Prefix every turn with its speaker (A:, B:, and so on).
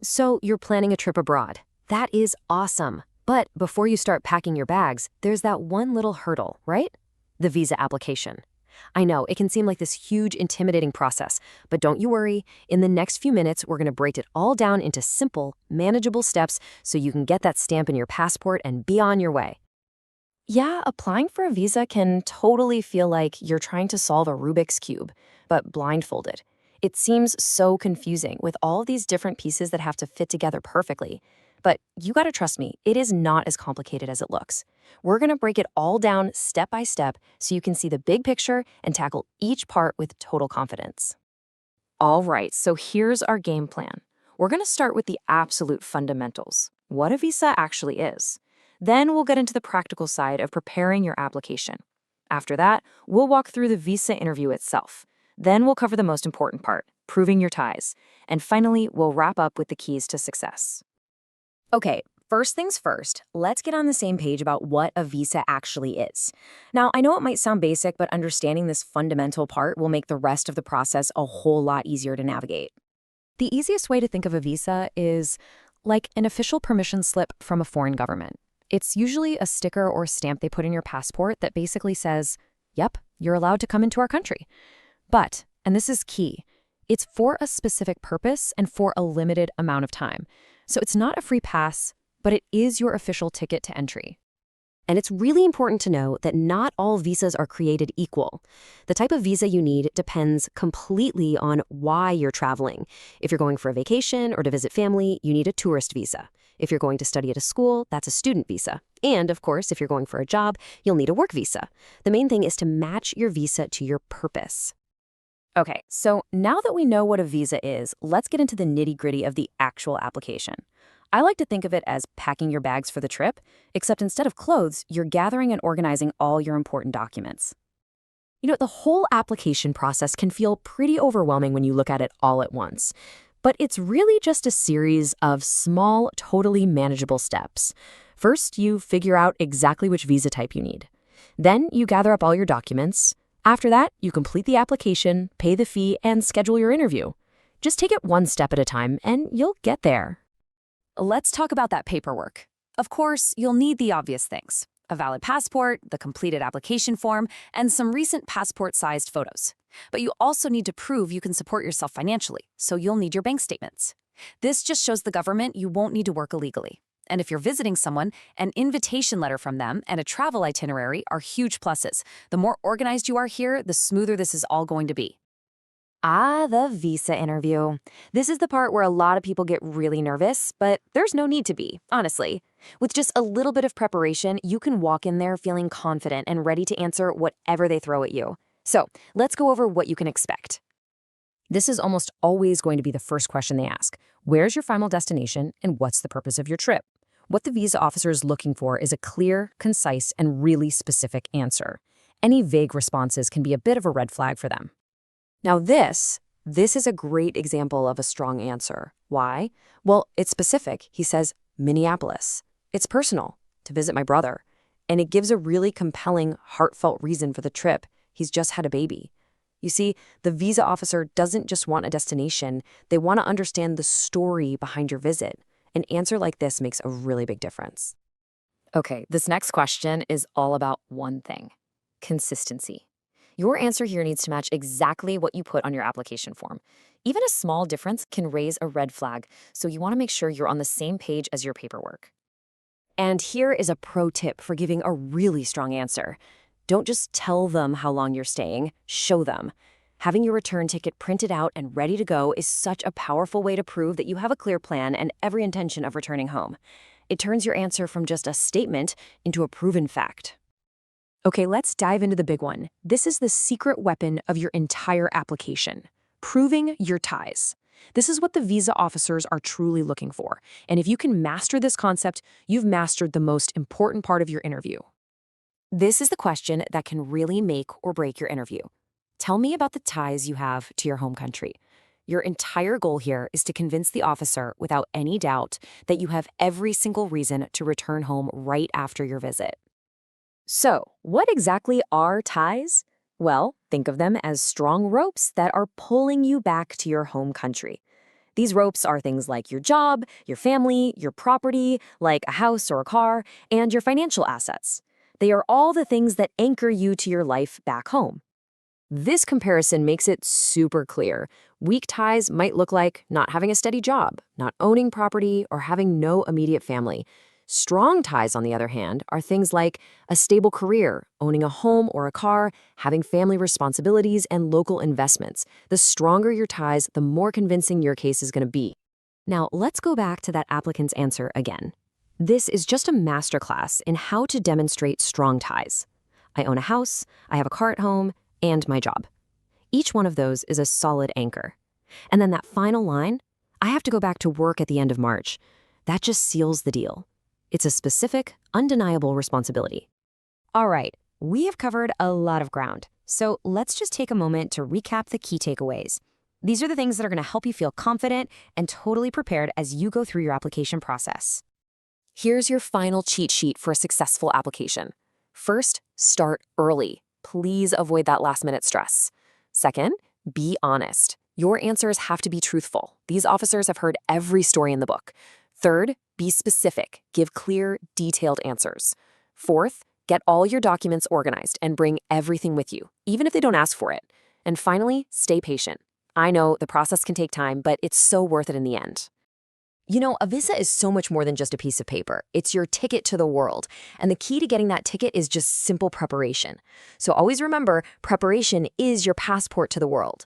A: So you're planning a trip abroad. That is awesome. But before you start packing your bags, there's that one little hurdle, right? The visa application. I know, it can seem like this huge, intimidating process, but don't you worry. In the next few minutes, we're going to break it all down into simple, manageable steps so you can get that stamp in your passport and be on your way. Yeah, applying for a visa can totally feel like you're trying to solve a Rubik's Cube, but blindfolded. It seems so confusing with all these different pieces that have to fit together perfectly. But you gotta trust me, it is not as complicated as it looks. We're gonna break it all down step by step so you can see the big picture and tackle each part with total confidence. All right, so here's our game plan. We're gonna start with the absolute fundamentals, what a visa actually is. Then we'll get into the practical side of preparing your application. After that, we'll walk through the visa interview itself. Then we'll cover the most important part, proving your ties. And finally, we'll wrap up with the keys to success. Okay, first things first, let's get on the same page about what a visa actually is. Now, I know it might sound basic, but understanding this fundamental part will make the rest of the process a whole lot easier to navigate. The easiest way to think of a visa is like an official permission slip from a foreign government. It's usually a sticker or stamp they put in your passport that basically says, yep, you're allowed to come into our country. But, and this is key, it's for a specific purpose and for a limited amount of time. So it's not a free pass, but it is your official ticket to entry. And it's really important to know that not all visas are created equal. The type of visa you need depends completely on why you're traveling. If you're going for a vacation or to visit family, you need a tourist visa. If you're going to study at a school, that's a student visa. And of course, if you're going for a job, you'll need a work visa. The main thing is to match your visa to your purpose. Okay, so now that we know what a visa is, let's get into the nitty-gritty of the actual application. I like to think of it as packing your bags for the trip, except instead of clothes, you're gathering and organizing all your important documents. You know, the whole application process can feel pretty overwhelming when you look at it all at once. But it's really just a series of small, totally manageable steps. First, you figure out exactly which visa type you need. Then you gather up all your documents. After that, you complete the application, pay the fee, and schedule your interview. Just take it one step at a time, and you'll get there. Let's talk about that paperwork. Of course, you'll need the obvious things: a valid passport, the completed application form, and some recent passport-sized photos. But you also need to prove you can support yourself financially, so you'll need your bank statements. This just shows the government you won't need to work illegally. And if you're visiting someone, an invitation letter from them and a travel itinerary are huge pluses. The more organized you are here, the smoother this is all going to be. The visa interview. This is the part where a lot of people get really nervous, but there's no need to be, honestly. With just a little bit of preparation, you can walk in there feeling confident and ready to answer whatever they throw at you. So, let's go over what you can expect. This is almost always going to be the first question they ask. Where's your final destination, and what's the purpose of your trip? What the visa officer is looking for is a clear, concise, and really specific answer. Any vague responses can be a bit of a red flag for them. Now this is a great example of a strong answer. Why? Well, it's specific. He says, Minneapolis. It's personal, to visit my brother. And it gives a really compelling, heartfelt reason for the trip. He's just had a baby. You see, the visa officer doesn't just want a destination. They want to understand the story behind your visit. An answer like this makes a really big difference. Okay, this next question is all about one thing: consistency. Your answer here needs to match exactly what you put on your application form. Even a small difference can raise a red flag, so you want to make sure you're on the same page as your paperwork. And here is a pro tip for giving a really strong answer. Don't just tell them how long you're staying, show them. Having your return ticket printed out and ready to go is such a powerful way to prove that you have a clear plan and every intention of returning home. It turns your answer from just a statement into a proven fact. Okay, let's dive into the big one. This is the secret weapon of your entire application: proving your ties. This is what the visa officers are truly looking for. And if you can master this concept, you've mastered the most important part of your interview. This is the question that can really make or break your interview. Tell me about the ties you have to your home country. Your entire goal here is to convince the officer without any doubt that you have every single reason to return home right after your visit. So, what exactly are ties? Well, think of them as strong ropes that are pulling you back to your home country. These ropes are things like your job, your family, your property, like a house or a car, and your financial assets. They are all the things that anchor you to your life back home. This comparison makes it super clear. Weak ties might look like not having a steady job, not owning property, or having no immediate family. Strong ties, on the other hand, are things like a stable career, owning a home or a car, having family responsibilities, and local investments. The stronger your ties, the more convincing your case is going to be. Now, let's go back to that applicant's answer again. This is just a masterclass in how to demonstrate strong ties. I own a house, I have a car at home, and my job. Each one of those is a solid anchor. And then that final line, I have to go back to work at the end of March. That just seals the deal. It's a specific, undeniable responsibility. All right, we have covered a lot of ground. So let's just take a moment to recap the key takeaways. These are the things that are going to help you feel confident and totally prepared as you go through your application process. Here's your final cheat sheet for a successful application. First, start early. Please avoid that last-minute stress. Second, be honest. Your answers have to be truthful. These officers have heard every story in the book. Third, be specific. Give clear, detailed answers. Fourth, get all your documents organized and bring everything with you, even if they don't ask for it. And finally, stay patient. I know the process can take time, but it's so worth it in the end. You know, a visa is so much more than just a piece of paper. It's your ticket to the world. And the key to getting that ticket is just simple preparation. So always remember, preparation is your passport to the world.